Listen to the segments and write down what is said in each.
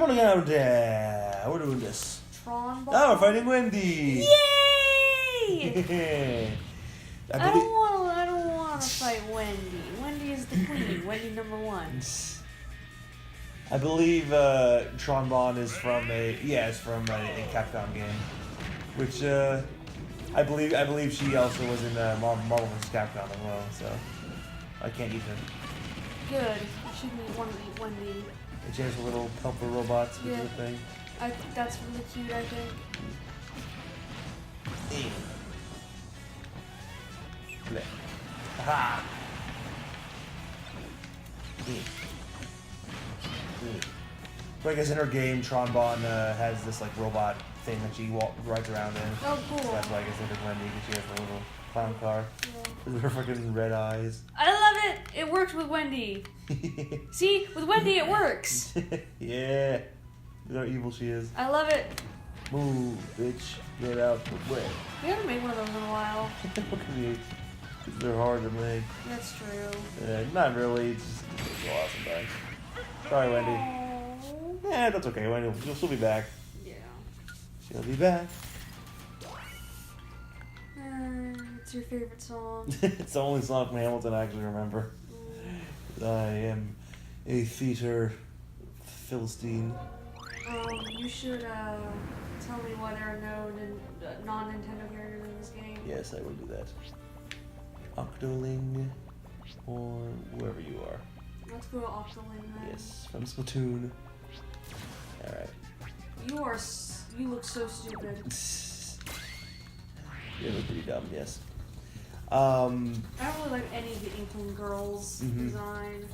running out there. We're doing this. Tron Ball. Oh, we're fighting Wendy. Yay! I don't want to fight Wendy. Wendy is the queen. Wendy number 1. I believe Tron Bonne is from a Capcom game, which I believe she also was in Marvel vs. Capcom as well. So I can't eat her. Good. You shouldn't want to eat Wendy. And she has a little helper robots with the thing. I think that's really cute. I think. Ha! So I guess in her game, Tron Bonne has this like robot thing that she rides around in. Oh, cool. So that's why I guess they did Wendy, because she has a little clown car with her fucking red eyes. I love it. It works with Wendy. See, with Wendy it works. Yeah. Look how evil she is. I love it. Move, bitch. Get out the way. We haven't made one of those in a while. Look at me. They're hard to make. That's true. Not really. It's just a while sometimes. Sorry, Wendy. Aww. Yeah, that's okay, Wendy. You'll still be back. Yeah. She'll be back. What's your favorite song? It's the only song from Hamilton I actually remember. I am a theater Philistine. You should tell me why there are no non-Nintendo characters in this game. Yes, I will do that. Octoling, or wherever you are. Let's go to Octoling then. Yes, from Splatoon. Alright. You look so stupid. You look pretty dumb, yes. I don't really like any of the Inkling girls' design.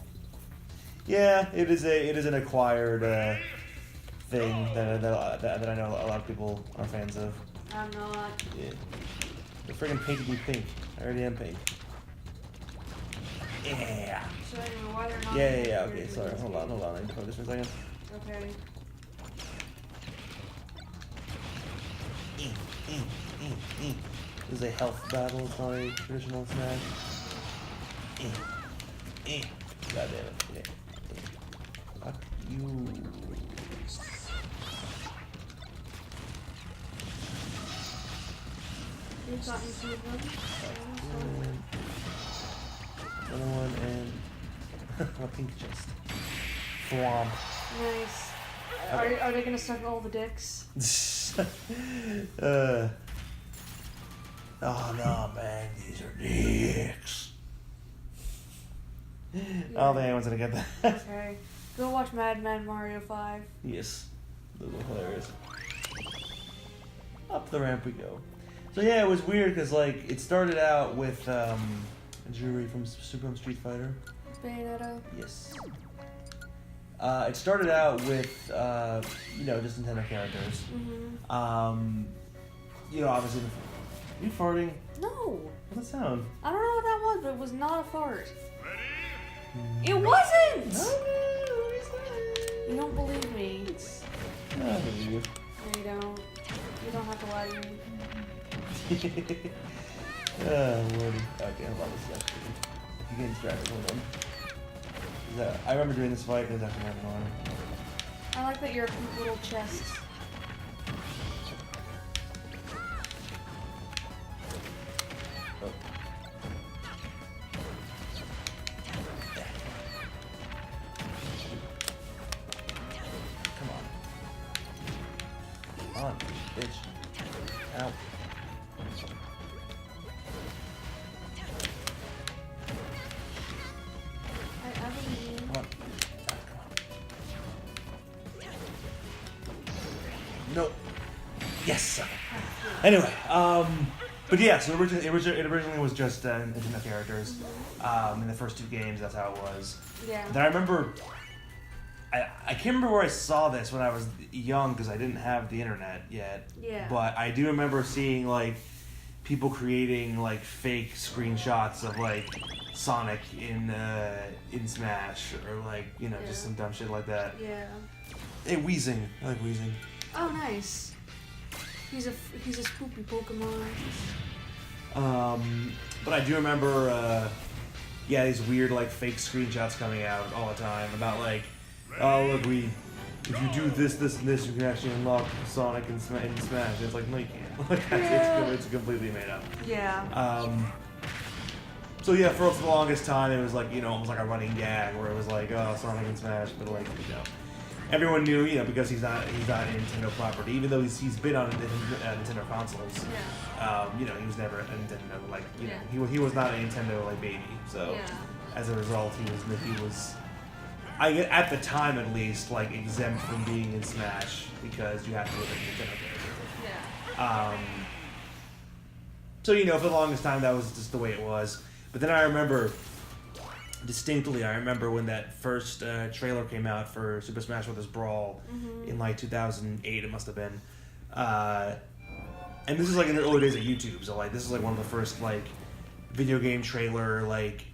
Yeah, it is an acquired thing that I know a lot of people are fans of. I'm not. Yeah. The friggin' painted me pink. I already am pink. Yeah. So anyway, why they're not? Yeah. Okay, sorry. Hold on. I need to focus for a second. Okay. This is a health battle. It's not a traditional smash. God damn it. Yeah. Fuck you. You've gotten two of them. Another one and a pink chest. Thwomp. Nice. Are they gonna suck all the dicks? Oh no, man, these are dicks. I don't think anyone's gonna get that. Okay. Go watch Mad Men Mario 5. Yes. Those are hilarious. Up the ramp we go. So yeah, it was weird because like it started out with Juri from Super Street Fighter. Bayonetta. Yes. It started out with just Nintendo characters. Obviously. Are you farting? No. What's that sound? I don't know what that was, but it was not a fart. It wasn't! No, it's not. You don't believe me. No, I believe you. No, you don't. You don't have to lie to me. Lordy. Okay, hold on a second. You get distracted, hold on. I remember doing this fight, and it was actually having on. I like that you're a cute little chest. Oh. Come on, bitch. Ow. Come on. No. Yes. Anyway, but yeah, so it originally was just Nintendo characters. In the first two games, that's how it was. Yeah. Then I remember, I can't remember where I saw this when I was young because I didn't have the internet yet. Yeah. But I do remember seeing like people creating like fake screenshots of like Sonic in Smash or like just some dumb shit like that. Yeah. Hey, Weezing. I like Weezing. Oh, nice. He's a spoopy Pokemon. But I do remember, these weird like fake screenshots coming out all the time about like, oh look, we if you do this, this, and this, you can actually unlock Sonic and Smash. And it's like, no, you can't. Like, it's completely made up. Yeah. So yeah, for the longest time, it was like, you know, almost like a running gag where it was like, oh, Sonic and Smash, but like, you know, everyone knew, you know, because he's not a Nintendo property, even though he's been on Nintendo consoles. Yeah. You know, he was never a Nintendo, like, you Yeah. know, he was not a Nintendo like baby. So Yeah. as a result, he was. At the time, at least, like, exempt from being in Smash because you have to live in a Nintendo character. Yeah. So, you know, for the longest time, that was just the way it was. But then I remember, distinctly, when that first trailer came out for Super Smash Bros. Brawl in, like, 2008, it must have been. And this is, like, in the early days of YouTube. So, like, this is, like, one of the first, like, video game trailer, like,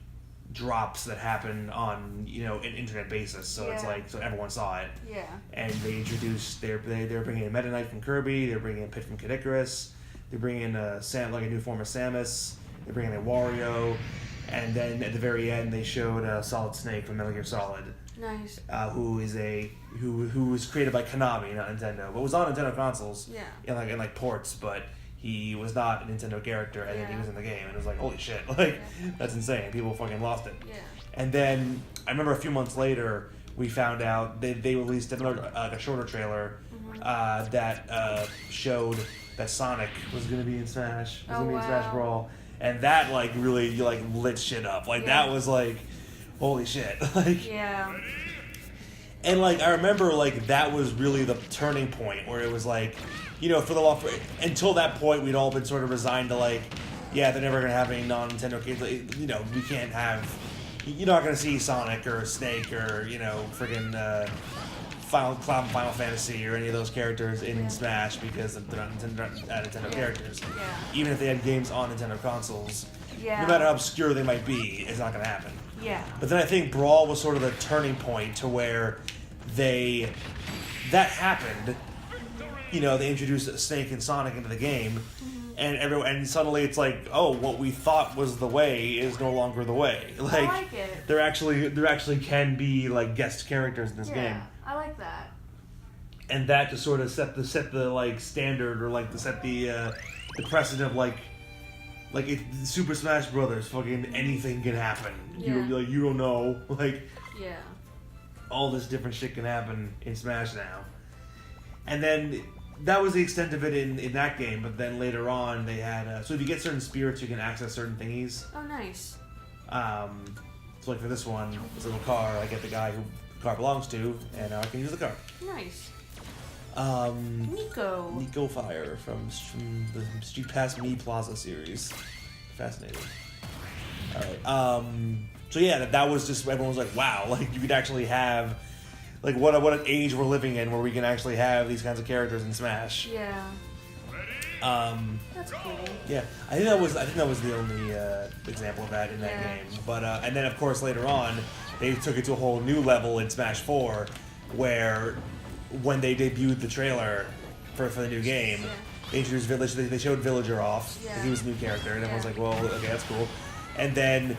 drops that happen on, you know, an internet basis, so it's Yeah. like, so everyone saw it. Yeah. And they introduced, they're bringing in Meta Knight from Kirby, they're bringing in Pit from Kid Icarus, they're bringing in like a new form of Samus, they're bringing in Wario, and then at the very end they showed Solid Snake from Metal Gear Solid, Nice. who was created by Konami, not Nintendo, but was on Nintendo consoles, Yeah. in like ports, but he was not a Nintendo character, and then he Yeah. was in the game, and it was like, holy shit, like, that's insane. People fucking lost it. Yeah. And then, I remember a few months later, we found out they released another, a shorter trailer, that showed that Sonic was going to be in Smash, was going to be in Smash wow. Brawl, and that, like, really, like, lit shit up. Like, Yeah. that was, like, holy shit. Like, Yeah. and, like, I remember, like, that was really the turning point where it was like, you know, until that point, we'd all been sort of resigned to, like, yeah, they're never going to have any non-Nintendo kids. Like, you know, we can't have, you're not going to see Sonic or Snake or, you know, friggin' Final Fantasy or any of those characters in Smash because they're not Nintendo characters. Yeah. Even if they had games on Nintendo consoles, Yeah. no matter how obscure they might be, it's not going to happen. Yeah. But then I think Brawl was sort of the turning point to where that happened. You know, they introduced Snake and Sonic into the game, and suddenly it's like, oh, what we thought was the way is no longer the way. Like, I like it. there actually can be like guest characters in this game, I like that. and that just sort of set the like standard, or like to set the precedent of like Super Smash Brothers, fucking anything can happen. Yeah. You don't know, like, Yeah. all this different shit can happen in Smash now. And then that was the extent of it in that game, but then later on they had so if you get certain spirits you can access certain thingies. Oh, nice. So like for this one, this little car, I get the guy who the car belongs to, and now I can use the car. Nice. Nico Fire from the Street Pass Me Plaza series. Fascinating. Alright. So yeah, that was just, everyone was like, wow, like you could actually have, like what an age we're living in where we can actually have these kinds of characters in Smash. Yeah. That's cool. Yeah, I think that was the only example of that in that game. But and then of course later on, they took it to a whole new level in Smash 4, where when they debuted the trailer for the new game, they introduced Village. They showed Villager off. Yeah. He was a new character, and everyone was like, "Well, okay, that's cool." And then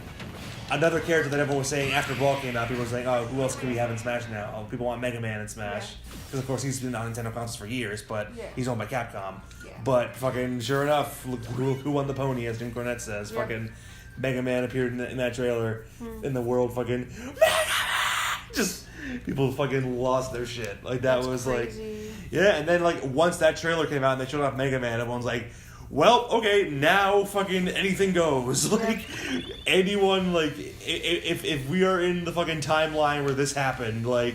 another character that everyone was saying after Brawl came out, people were saying, "Oh, who else can we have in Smash now? Oh, people want Mega Man in Smash." Because of course he's been on Nintendo consoles for years, but he's owned by Capcom. Yeah. But fucking sure enough, look who won the pony, as Jim Cornette says. Yep. Fucking Mega Man appeared in that trailer, and the world fucking Mega Man! Just people fucking lost their shit. Like that was crazy. like, yeah. And then like once that trailer came out and they showed off Mega Man, everyone's like, well, okay, now fucking anything goes. Like anyone, like if we are in the fucking timeline where this happened, like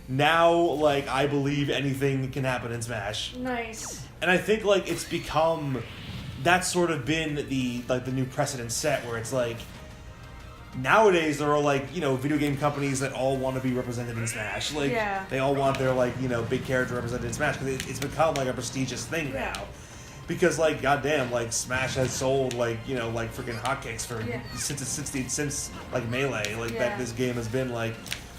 now, like I believe anything can happen in Smash. Nice. And I think like it's become, that's sort of been the new precedent set where it's like nowadays there are like, you know, video game companies that all want to be represented in Smash. Like they all want their like, you know, big character represented in Smash because it's become like a prestigious thing now. Because like goddamn, like Smash has sold like, you know, like freaking hotcakes for since like Melee, like that this game has been like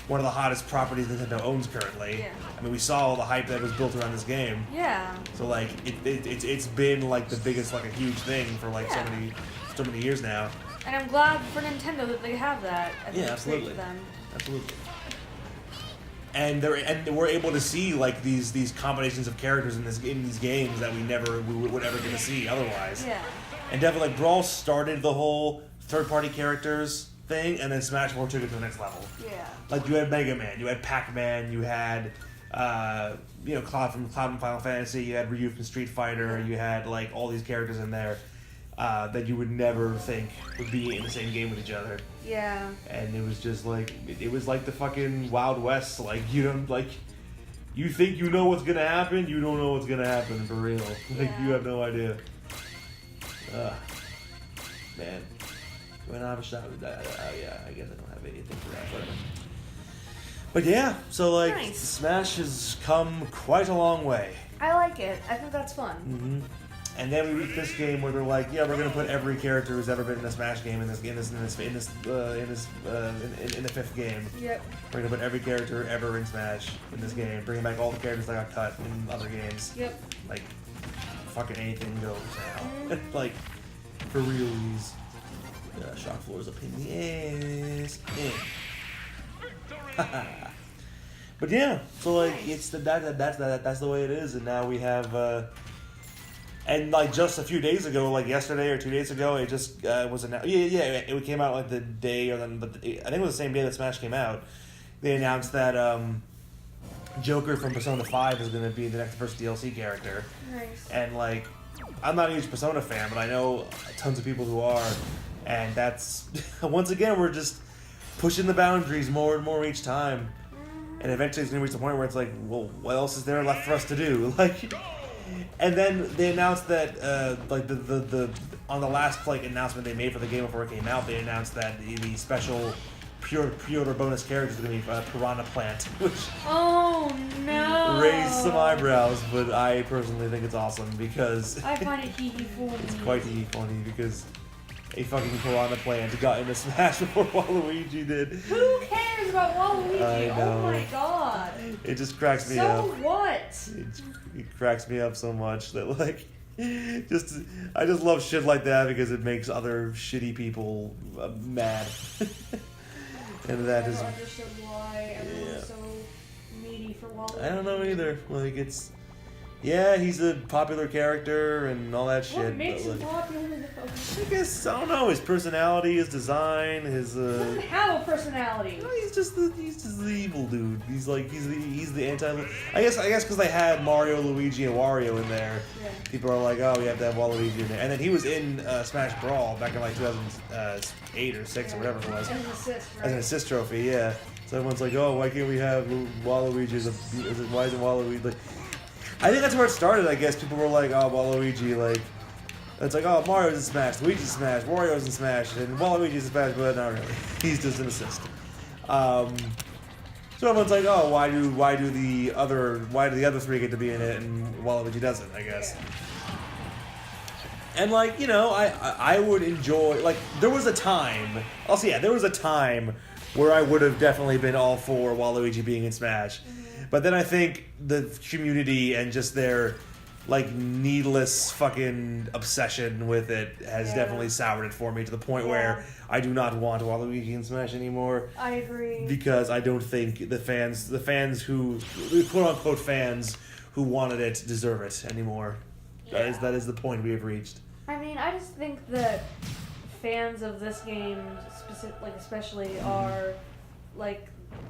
one of the hottest properties Nintendo owns currently. Yeah. I mean, we saw all the hype that was built around this game. Yeah. So like it's been like the biggest, like a huge thing for like so many years now. And I'm glad for Nintendo that they have that. I think it's great absolutely. for them. Absolutely. and we're able to see like these combinations of characters in these games that we would ever get to see otherwise. Yeah. And definitely, like, Brawl started the whole third-party characters thing, and then Smash 4 took it to the next level. Yeah. Like, you had Mega Man, you had Pac-Man, you had, Cloud from Final Fantasy, you had Ryu from Street Fighter, you had, like, all these characters in there that you would never think would be in the same game with each other. Yeah. And it was just, like, it was like the fucking Wild West. Like, you don't, like, you think you know what's gonna happen, you don't know what's gonna happen, for real. Like, you have no idea. Man. When I have a shot with that, yeah, I guess I don't have anything for that, but yeah, so like, Nice. Smash has come quite a long way. I like it. I think that's fun. Mm-hmm. And then we reach this game where they're like, yeah, we're gonna put every character who's ever been in a Smash game in the fifth game. Yep. We're gonna put every character ever in Smash in this game, bringing back all the characters that got cut in other games. Yep. Like, fucking anything goes now. Like, for realies. Shock floors up in the ass. Yeah. But yeah, so like it's that's the way it is, and now we have and like just a few days ago, like yesterday or 2 days ago, it just was announced. Yeah, it came out like the day or then, but I think it was the same day that Smash came out. They announced that Joker from Persona 5 is going to be the next first DLC character. Nice. And like, I'm not a huge Persona fan, but I know tons of people who are, and that's once again we're just pushing the boundaries more and more each time, and eventually it's gonna reach the point where it's like, well, what else is there left for us to do? Like, and then they announced that like the on the last like announcement they made for the game before it came out, they announced that the special pre-order bonus character is going to be Piranha Plant, which raised some eyebrows, but I personally think it's awesome because I find it hee-hee funny. it's quite funny because a fucking Piranha Plant got into Smash before Waluigi did. Who cares about Waluigi? I know. Oh my god. It just cracks me So up. what? It cracks me up so much that like, I just love shit like that because it makes other shitty people mad. And that I is. never understood why everyone's so needy for Waluigi. I don't know either. Like it's. Yeah, he's a popular character and all that shit. What makes but, him like, popular though? I guess I don't know. His personality, his design, his. He doesn't have a personality. No, he's just the evil dude. He's like he's the anti. I guess because they had Mario, Luigi, and Wario in there. Yeah. People are like, oh, we have to have Waluigi in there. And then he was in Smash Brawl back in like 2008 or 6 or whatever it was. As an assist, right? As an assist trophy, yeah. So everyone's like, oh, why can't we have Waluigi why isn't Waluigi like? I think that's where it started, I guess. People were like, oh, Waluigi, like... It's like, oh, Mario's in Smash, Luigi's in Smash, Wario's in Smash, and Waluigi's in Smash, but not really. He's just an assist. So everyone's like, oh, why do the other three get to be in it and Waluigi doesn't, I guess. And like, you know, I would enjoy, like, there was a time where I would have definitely been all for Waluigi being in Smash. But then I think the community and just their, like, needless fucking obsession with it has definitely soured it for me to the point where I do not want Waluigi in Smash anymore. I agree. Because I don't think the fans who, quote-unquote fans who wanted it deserve it anymore. Yeah. That is the point we have reached. I mean, I just think that fans of this game, especially, are, like...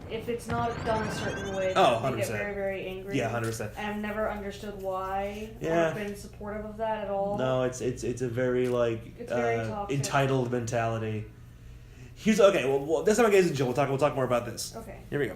If it's not done a certain way, they get very, very angry. Yeah, 100%. And I've never understood why Yeah. or been supportive of that at all. No, it's a very like It's very toxic. entitled mentality. Well, this time I guess we'll talk more about this. Okay. Here we go.